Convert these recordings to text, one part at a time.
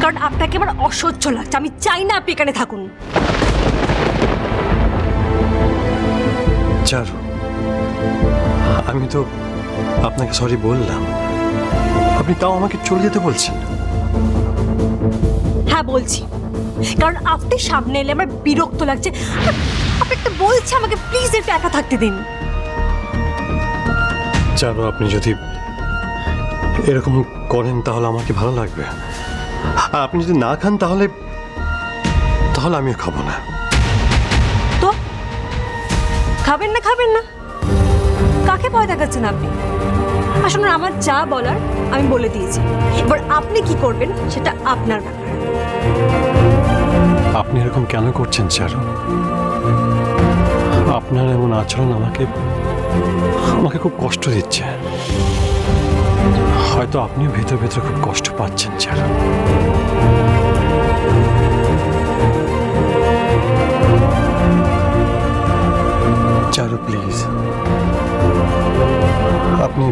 কারণ আপনাকে আমার অসহ্য লাগছে। আমি চাই না আপনি এখানে থাকুন। চারু, আমি তো আপনাকে সরি বললাম, আপনি তাও আমাকে চলে যেতে বলছেন। হ্যাঁ বলছি, কারণ আপনি সামনে এলে আমার বিরক্ত লাগছে। আপনি একটা বলছি আমাকে প্লিজ একটু একা থাকতে দিন। চারু, আপনি যদি এরকম করেন তাহলে আমার কি ভালো লাগবে? আর আপনি যদি না খান তাহলে তাহলে আমিও খাবো না। তো খাবেন না? খাবেন না? কাকে ভয় দেখাচ্ছেন আপনি? আসলে আমার যা বলার আমি বলে দিয়েছি, এবার আপনি কি করবেন সেটা আপনার ব্যাপার। আপনি এরকম কেন করছেন চারু? আপনার এমন আচরণ আমাকে খুব কষ্ট দিচ্ছে। হয়তো আপনিও ভেতর ভেতর খুব কষ্ট পাচ্ছেন চারু। চারু প্লিজ, আপনি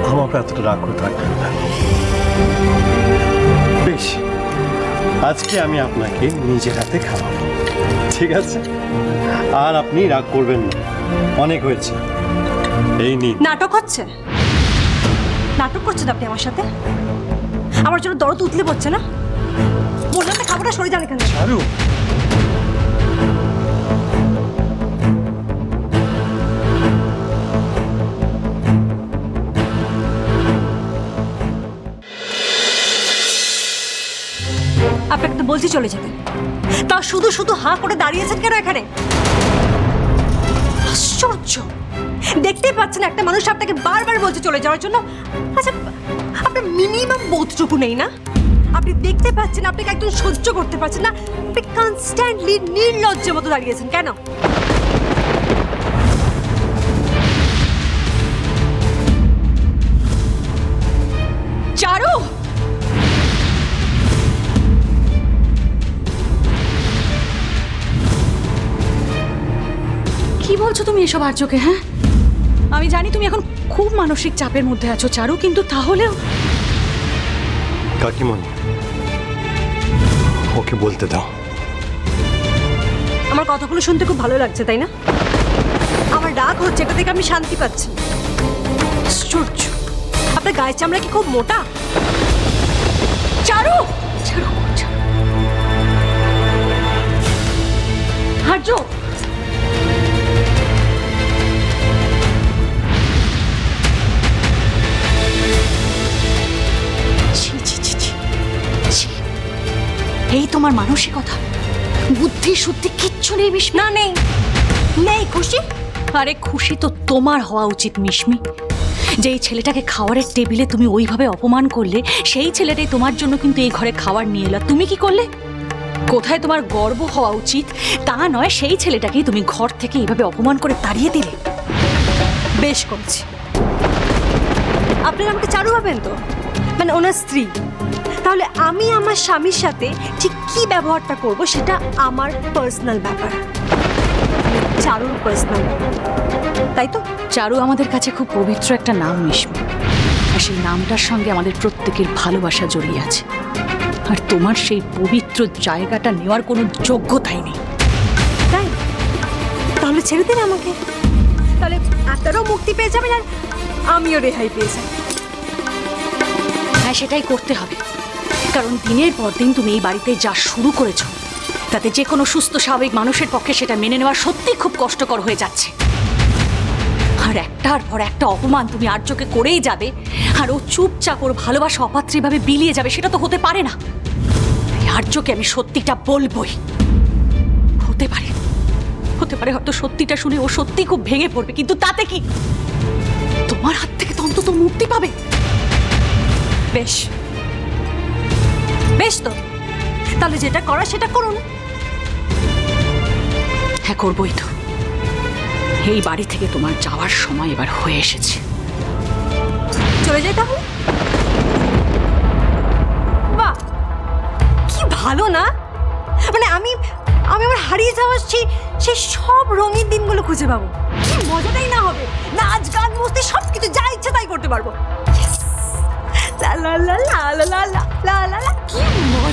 আমার উপর এতটা রাগ করে থাকবেন না। বেশ, আজকে আমি আপনাকে নিজের হাতে খাওয়াবো, ঠিক আছে? আর আপনি রাগ করবেন না, অনেক হয়েছে। এই নিন। নাটক হচ্ছে? নাটক করছেন আপনি আমার সাথে? আমার জন্য দরদ উতলে পড়ছে না? বললাম না খাবারটা সরে যান এখান থেকে। চারু, আপনাকে তো বলছি চলে যেতে, তা শুধু শুধু হাঁ করে দাঁড়িয়েছেন কেন এখানে? আশ্চর্য, দেখতেই পাচ্ছেন একটা মানুষ আপনাকে বারবার বলছে চলে যাওয়ার জন্য। আচ্ছা, আপনার মিনিমাম বোধটুকু নেই না? আপনি দেখতে পাচ্ছেন আপনাকে একদম সহ্য করতে পারছেন না, আপনি কনস্ট্যান্টলি নির্লজ্জের মতো দাঁড়িয়েছেন কেন? চারু, কি বলছো তুমি এসব আর্যকে? হ্যাঁ, আমি জানি তুমি এখন খুব মানসিক চাপের মধ্যে আছো চারু, কিন্তু তাহলেও কাকিমণি, ওকে বলতে দাও। আমার কথাগুলো শুনতে খুব ভালো লাগছে তাই না? আমার রাগ হচ্ছে, এটা থেকে আমি শান্তি পাচ্ছি। আশ্চর্য, আপনার গায়ের চামড়া কি খুব মোটা? চারু, চারু, আর্য, ছি ছি ছি ছি ছি। এই তোমার মানসিকতা, বুদ্ধি শুদ্ধি কিচ্ছু নেই মিশমি? না নেই নেই। খুশি? আরে খুশি তো তোমার হওয়া উচিত মিশমি। যেই ছেলেটাকে খাওয়ারের টেবিলে তুমি ওইভাবে অপমান করলে, সেই ছেলেটাই তোমার জন্য কিন্তু এই ঘরে খাবার নিয়ে এলো। তুমি কি করলে? কোথায় তোমার গর্ব হওয়া উচিত তা নয়, সেই ছেলেটাকেই তুমি ঘর থেকে এইভাবে অপমান করে তাড়িয়ে দিলে। বেশ করছি। আপনারা আমাকে চারু ভাবেন তো, মানে ওনার স্ত্রী। তাহলে আমি আমার স্বামীর সাথে ঠিক কি ব্যবহারটা করব সেটা আমার পার্সোনাল ব্যাপার, চারুর পার্সোনাল ব্যাপার, তাই তো? চারু আমাদের কাছে খুব পবিত্র একটা নাম মিশমি, আর সেই নামটার সঙ্গে আমাদের প্রত্যেকের ভালোবাসা জড়িয়ে আছে। আর তোমার সেই পবিত্র জায়গাটা নেওয়ার কোনো যোগ্যতাই নেই। তাই তাহলে ছেড়ে দিন আমাকে, তাহলে আপনারাও মুক্তি পেয়ে যাবেন আর আমিও রেহাই পেয়ে যাব। হ্যাঁ, সেটাই করতে হবে, কারণ দিনের পর দিন তুমি এই বাড়িতে যা শুরু করেছো তাতে যে কোনো সুস্থ স্বাভাবিক মানুষের পক্ষে সেটা মেনে নেওয়া সত্যি খুব কষ্টকর হয়ে যাচ্ছে। আর একটার পর একটা অপমান তুমি আর্যকে করেই যাবে, আর ও চুপচাপ ওর ভালোবাসা অপাত্রীভাবে বিলিয়ে যাবে, সেটা তো হতে পারে না। এই আর্যকে আমি সত্যিটা বলবই। হতে পারে হয়তো সত্যিটা শুনে ও সত্যি খুব ভেঙে পড়বে, কিন্তু তাতে কি? তোমার হাত থেকে তো অন্তত মুক্তি পাবে। বেশ বেশ, তো তাহলে যেটা করা সেটা করুন। হ্যাঁ, করবই তো। এই বাড়ি থেকে তোমার যাওয়ার সময় এবার হয়ে এসেছে। চলে যাই তাহলে? বাহ, কি ভালো না? মানে আমি আমার হারিয়ে যাওয়ার সেই সব রঙিন দিনগুলো খুঁজে পাবো। কি মজাটাই না হবে! নাচ গান মস্তি সব কিছু যা ইচ্ছে তাই করতে পারবো। লা লা লা লা লা লা লা লা লা, কি মজা!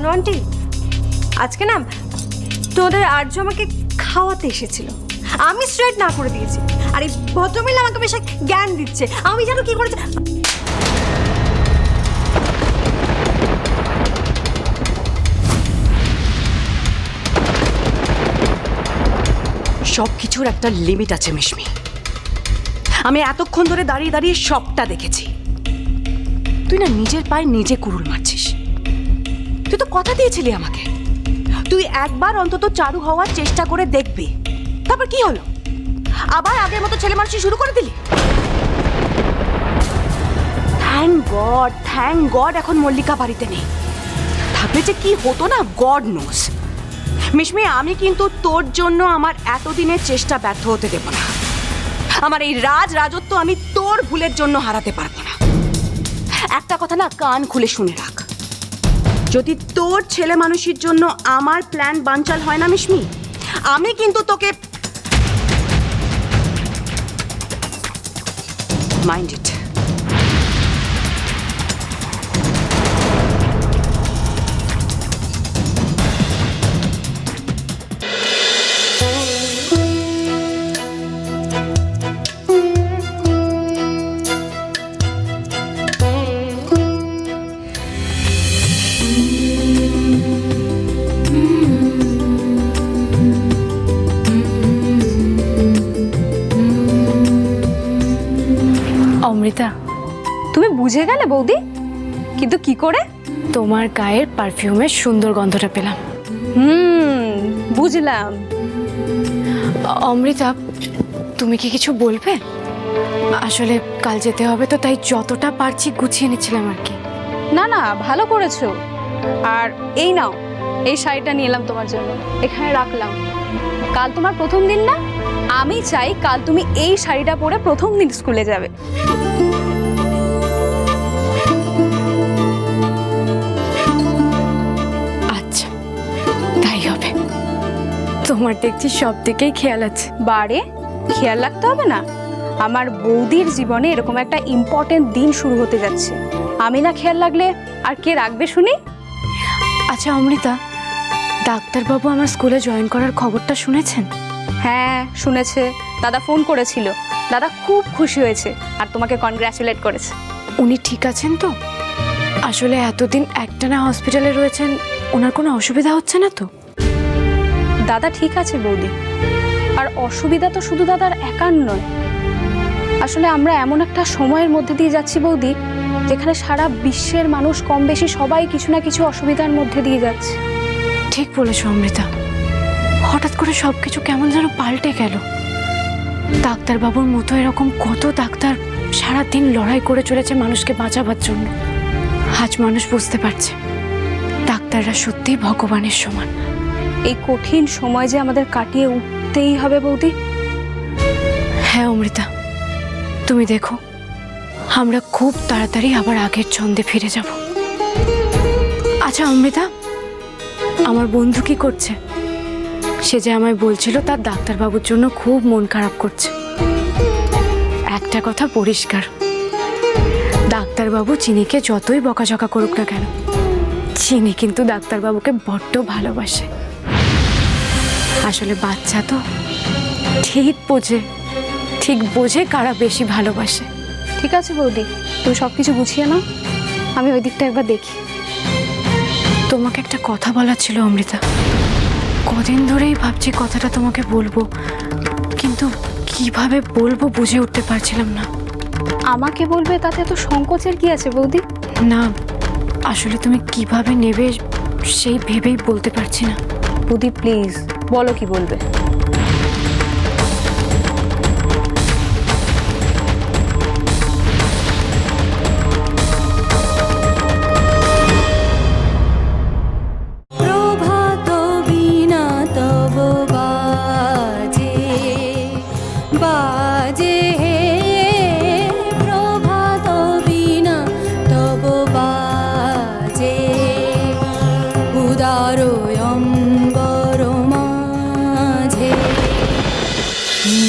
জানো আন্টি, আজকে না তোমাদের আর্য আমাকে খাওয়াতে এসেছিল, আমি স্ট্রেট না করে দিয়েছি। আর এই ভদ্রমহিলা আমাকে বেশ জ্ঞান দিচ্ছে, আমি জানো কি করেছে। সব কিছুর একটা লিমিট আছে মিশমি। আমি এতক্ষণ ধরে দাঁড়িয়ে দাঁড়িয়ে সবটা দেখেছি। তুই না নিজের পায়ে নিজে কুড়ুল মারছিস। তুই তো কথা দিয়েছিলি আমাকে, তুই একবার অন্তত চারু হওয়ার চেষ্টা করে দেখবি। তারপর কি হলো? আবার আগের মতো ছেলে মানুষই শুরু করে দিলি। থ্যাংক গড এখন মল্লিকা বাড়িতে নেই। থাকলে যে কি হতো না গড নোস। মিশমি, আমি কিন্তু তোর জন্য আমার এতদিনের চেষ্টা ব্যর্থ হতে দেব না। আমার এই রাজত্ব আমি তোর ভুলের জন্য হারাতে পারবো না। একটা কথা না কান খুলে শুনে রাখ, যদি তোর ছেলে মানুষের জন্য আমার প্ল্যান বানচাল হয় না মিশমি, আমি কিন্তু তোকে মাইন্ড ইট। অমৃতা, তুমি বুঝে গেলে বৌদি, কিন্তু কি করে? তোমার গায়ের পারফিউমের সুন্দর গন্ধটা পেলাম। বুঝলাম। অমৃতা, তুমি কি কিছু বলবে? আসলে কাল যেতে হবে তো, তাই যতটা পারছি গুছিয়ে নিচ্ছিলাম আর কি। না না, ভালো করেছো। আর এই নাও, এই শাড়িটা নিয়ে এলাম তোমার জন্য, এখানে রাখলাম। কাল তোমার প্রথম দিন না, আমি চাই কাল তুমি এই শাড়িটা পরে প্রথম দিন স্কুলে যাবে। আচ্ছা, তাই হবে। তোমার দেখছি সব দিকেই খেয়াল আছে। বারে, খেয়াল রাখতে হবে না? আমার বৌদির জীবনে এরকম একটা ইম্পর্টেন্ট দিন শুরু হতে যাচ্ছে, আমি না খেয়াল রাখলে আর কে রাখবে শুনি? আচ্ছা অমৃতা, ডাক্তারবাবু আমার স্কুলে জয়েন করার খবরটা শুনেছেন? হ্যাঁ শুনেছে, দাদা ফোন করেছিল। দাদা খুব খুশি হয়েছে আর তোমাকে কনগ্রাচুলেট করেছে। উনি ঠিক আছেন তো? আসলে এতদিন একটানা হসপিটালে রয়েছেন, ওনার কোনো অসুবিধা হচ্ছে না তো? দাদা ঠিক আছে বৌদি, আর অসুবিধা তো শুধু দাদার একার নয়। আসলে আমরা এমন একটা সময়ের মধ্যে দিয়ে যাচ্ছি বৌদি, যেখানে সারা বিশ্বের মানুষ কম বেশি সবাই কিছু না কিছু অসুবিধার মধ্যে দিয়ে যাচ্ছে। ঠিক বলেছো অমৃতা, হঠাৎ করে সব কিছু কেমন যেন পাল্টে গেল। ডাক্তারবাবুর মতো এরকম কত ডাক্তার সারাদিন লড়াই করে চলেছে মানুষকে বাঁচাবার জন্য। আজ মানুষ বুঝতে পারছে ডাক্তাররা সত্যিই ভগবানের সমান। এই কঠিন সময় যে আমাদের কাটিয়ে উঠতেই হবে বৌদি। হ্যাঁ অমৃতা, তুমি দেখো আমরা খুব তাড়াতাড়ি আবার আগের ছন্দে ফিরে যাব। আচ্ছা অমৃতা, আমার বন্ধু কি করছে? সে যে আমায় বলছিল তার ডাক্তারবাবুর জন্য খুব মন খারাপ করছে। একটা কথা পরিষ্কার, ডাক্তারবাবু চিনিকে যতই বকাঝকা করুক না কেন, চিনি কিন্তু ডাক্তারবাবুকে বড্ড ভালোবাসে। আসলে বাচ্চা তো ঠিক বোঝে কারা বেশি ভালোবাসে। ঠিক আছে বৌদি, তুমি সব কিছু গুছিয়ে নাও, আমি ওই দিকটা একবার দেখি। তোমাকে একটা কথা বলার ছিল অমৃতা। কদিন ধরেই ভাবছি কথাটা তোমাকে বলবো, কিন্তু কিভাবে বলবো বুঝে উঠতে পারছিলাম না। আমাকে বলবে তাতে তো সংকোচের কি আছে বৌদি? না, আসলে তুমি কিভাবে নেবে সেই ভেবেই বলতে পারছি না। বৌদি প্লিজ বলো, কি বলবে?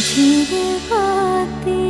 ঝিরে বাতি